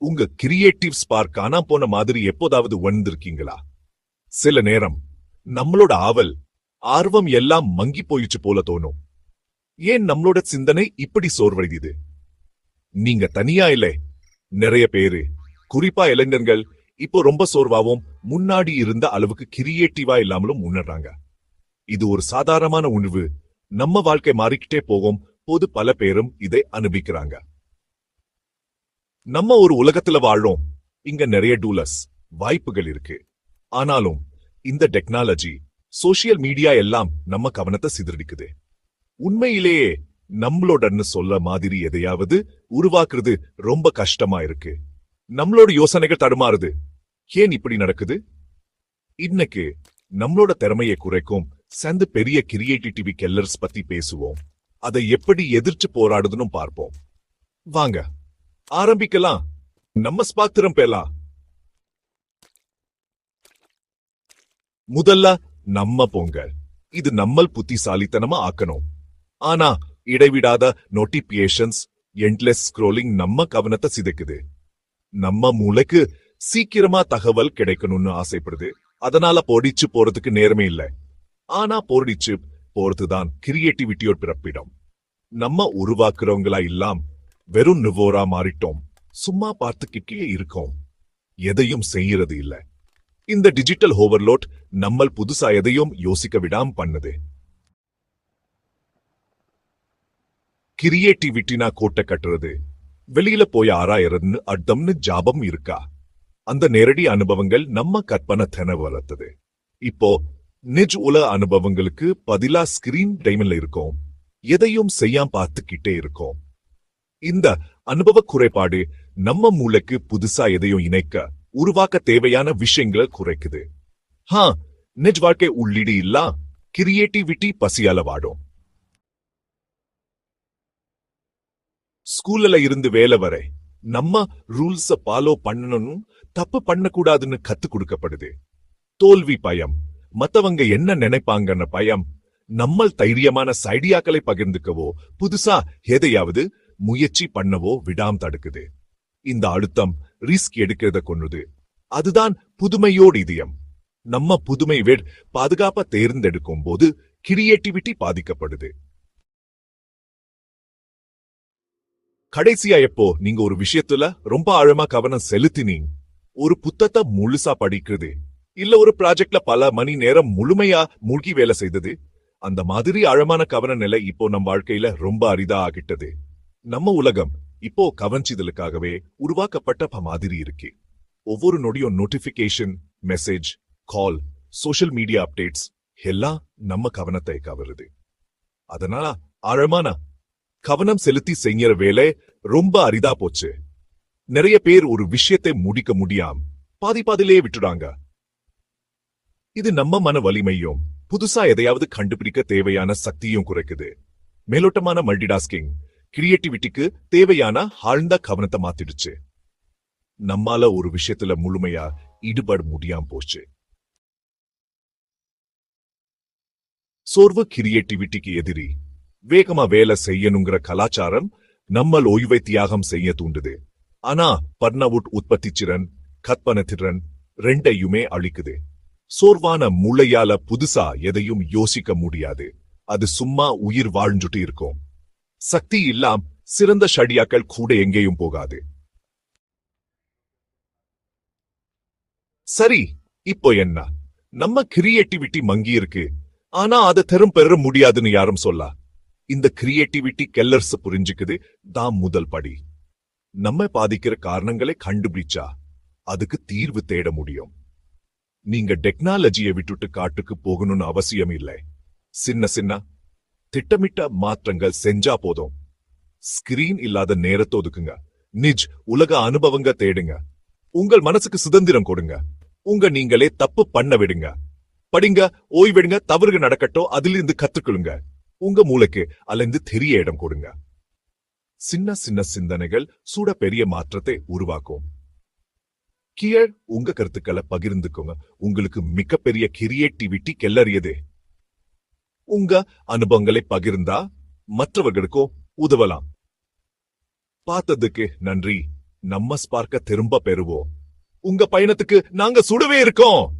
உங்க creative spark காணாம போன மாதிரி எப்போதாவது உணர்ந்திருக்கீங்களா? சில நேரம் நம்மளோட ஆர்வம் எல்லாம் மங்கி போயிடுச்சு போல தோணும். ஏன் நம்மளோட சிந்தனை இப்படி சோர்வடையுது? நீங்க தனியா இல்லை, நிறைய பேரு, குறிப்பா இளைஞர்கள் இப்போ ரொம்ப சோர்வாவும் முன்னாடி இருந்த அளவுக்கு கிரியேட்டிவா இல்லாமலும் உணர்றாங்க. இது ஒரு சாதாரணமான உணர்வு. நம்ம வாழ்க்கை மாறிக்கிட்டே போகும் போது பல பேரும் இதை அனுபவிக்கிறாங்க. நம்ம ஒரு உலகத்துல வாழறோம். இங்க நிறைய டூலஸ் வாய்ப்புகள் இருக்கு. ஆனாலும் இந்த டெக்னாலஜி, சோசியல் மீடியா எல்லாம் நம்ம கவனத்தை சிதறடிக்குது. உண்மையிலேயே நம்மளோடன்னு சொல்ல மாதிரி எதையாவது உருவாக்குறது ரொம்ப கஷ்டமா இருக்கு. நம்மளோட யோசனைகள் தடுமாறுது. ஏன் இப்படி நடக்குது? இன்னைக்கு நம்மளோட திறமையை குறைக்கும் சேர்ந்து பெரிய கிரியேட்டிவிட்டி கெல்லர்ஸ் பத்தி பேசுவோம். அதை எப்படி எதிர்த்து போராடுதுன்னு பார்ப்போம். வாங்க ஆரம்பிக்கலாம். நம்ம ஸ்பாத்திரம் பேலாம். முதல்ல நம்ம பொங்கல். இது நம்மள் புத்திசாலித்தனமா ஆக்கணும். ஆனா இடைவிடாத நோட்டிபிகேஷன்ஸ், எண்ட்லெஸ் ஸ்க்ரோலிங் நம்ம கவனத்தை சிதைக்குது. நம்ம மூளைக்கு சீக்கிரமா தகவல் கிடைக்கணும்னு ஆசைப்படுது. அதனால போடிச்சு போறதுக்கு நேரமே இல்லை. ஆனா போடிச்சு போறதுதான் கிரியேட்டிவிட்டியோட பிறப்பிடம். நம்ம உருவாக்குறவங்களா இல்லாம் வெறும் நுவோரா மாறிட்டோம். சும்மா பார்த்துக்கிட்டே இருக்கோம், எதையும் செய்யறது இல்ல. இந்த டிஜிட்டல் ஓவர்லோட் நம்மள் புதுசா எதையும் யோசிக்க விடாம பண்ணுது. கிரியேட்டிவிட்டினா கோட்டை கட்டுறது, வெளியில போய் ஆராயறதுன்னு அர்த்தம்னு ஜாபம் இருக்கா? அந்த நேரடி அனுபவங்கள் நம்ம கற்பனை தின வளர்த்தது. இப்போ நிஜ உலக அனுபவங்களுக்கு பதிலா ஸ்கிரீன் டைம்ல இருக்கோம். எதையும் செய்யாம பார்த்துக்கிட்டே இருக்கோம். இந்த அனுபவ குறைபாடு நம்ம மூளைக்கு புதுசா எதையும் இணைக்க, உருவாக்க தேவையான விஷயங்களை குறைக்குது. நிஜ வாழ்க்கை உள்ளீடு இல்ல கிரியேட்டிவிட்டி பசியால வாடும். ஸ்கூல்ல இருந்து வேலை வரை நம்ம ரூல்ஸ ஃபாலோ பண்ணணும், தப்பு பண்ணக்கூடாதுன்னு கத்து கொடுக்கப்படுது. தோல்வி பயம், மத்தவங்க என்ன நினைப்பாங்கன்னு பயம், நம்மள் தைரியமான ஐடியாக்களை பகிர்ந்துக்கவோ புதுசா எதையாவது முயற்சி பண்ணவோ விடாம தடுக்குது. இந்த அழுத்தம் ரிஸ்க் எடுக்கிறத கொன்னுது. அதுதான் புதுமையோடு இதயம். நம்ம புதுமை பாதுகாப்பா தேர்ந்தெடுக்கும் போது கிரியேட்டிவிட்டி பாதிக்கப்படுது. கடைசியா எப்போ நீங்க ஒரு விஷயத்துல ரொம்ப ஆழமா கவனம் செலுத்தினீங்க? ஒரு புத்தகத்தை முழுசா படிக்கிறது, இல்ல ஒரு ப்ராஜெக்ட்ல பல மணி நேரம் முழுமையா மூழ்கி வேலை செய்தது? அந்த மாதிரி ஆழமான கவன நிலை இப்போ நம் வாழ்க்கையில ரொம்ப அரிதா ஆகிட்டது. நம்ம உலகம் இப்போ கவனிச்சதலுக்காகவே உருவாக்கப்பட்ட மாதிரி இருக்கு. ஒவ்வொரு நொடியும் நோட்டிபிகேஷன், மெசேஜ், கால், சோஷியல் மீடியா அப்டேட்ஸ் எல்லாம் நம்ம கவனத்தை கவருது. அதனால ஆழமான கவனம் செலுத்தி செய்யற வேலை ரொம்ப அரிதா போச்சு. நிறைய பேர் ஒரு விஷயத்தை முடிக்க முடியாம பாதியிலே விட்டுடாங்க. இது நம்ம மன வலிமையும் புதுசா எதையாவது கண்டுபிடிக்க தேவையான சக்தியும் குறைக்குது. மேலோட்டமான மல்டிடாஸ்கிங் கிரியேட்டிவிட்டிக்கு தேவையான ஆழ்ந்த கவனத்தை மாத்திடுச்சு. நம்மால ஒரு விஷயத்துல முழுமையா ஈடுபட முடியாம போச்சு. சோர்வு கிரியேட்டிவிட்டிக்கு எதிரி. வேகமா வேலை செய்யணுங்கிற கலாச்சாரம் நம்மள் ஓய்வை தியாகம் செய்ய தூண்டுது. ஆனா பர்னவுட் உற்பத்தி திறன், கற்பனை திறன் ரெண்டையுமே அழிக்குது. சோர்வான மூளையால புதுசா எதையும் யோசிக்க முடியாது. அது சும்மா உயிர் வாழ்ந்துட்டு இருக்கும். சக்தி இல்லாம் சிறந்த ஷடியாக்கள் கூட எங்கேயும் போகாது. சரி, இப்போ என்ன? நம்ம கிரியேட்டிவிட்டி மங்கி இருக்கு, ஆனா அதை பெற முடியாதுன்னு யாரும் சொல்ல. இந்த கிரியேட்டிவிட்டி கெல்லர்ஸ் புரிஞ்சுக்குது தான் முதல் படி. நம்ம பாதிக்கிற காரணங்களை கண்டுபிடிச்சா அதுக்கு தீர்வு தேட முடியும். நீங்க டெக்னாலஜியை விட்டுட்டு காட்டுக்கு போகணும்னு அவசியம் இல்லை. சின்ன சின்ன திட்டமிட்ட மாற்றங்கள் செஞ்சா போதும். ஸ்கிரீன் இல்லாத நேரத்தை ஒதுக்குங்க. நிஜ் உலக அனுபவங்க தேடுங்க. உங்கள் மனசுக்கு சுதந்திரம் கொடுங்க. நீங்களே தப்பு பண்ண விடுங்க. படிங்க, ஓய்வெடுங்க, தவறுகள் நடக்கட்டும், அதிலிருந்து கத்துக்கொள்ளுங்க. உங்க மூளைக்கு அலைந்து தெரிய இடம் கொடுங்க. சின்ன சின்ன சிந்தனைகள் சூட பெரிய மாற்றத்தை உருவாக்கும். கீழ் உங்க கருத்துக்களை பகிர்ந்துக்கோங்க. உங்களுக்கு மிகப்பெரிய கிரியேட்டிவிட்டி கெல்லறியது. உங்க அனுபவங்களை பகிர்ந்தா மற்றவர்களுக்கும் உதவலாம். பார்த்ததுக்கு நன்றி. நம்ம ஸ்பார்க்க திரும்ப பெறுவோம். உங்க பயணத்துக்கு நாங்க சுடவே இருக்கோம்.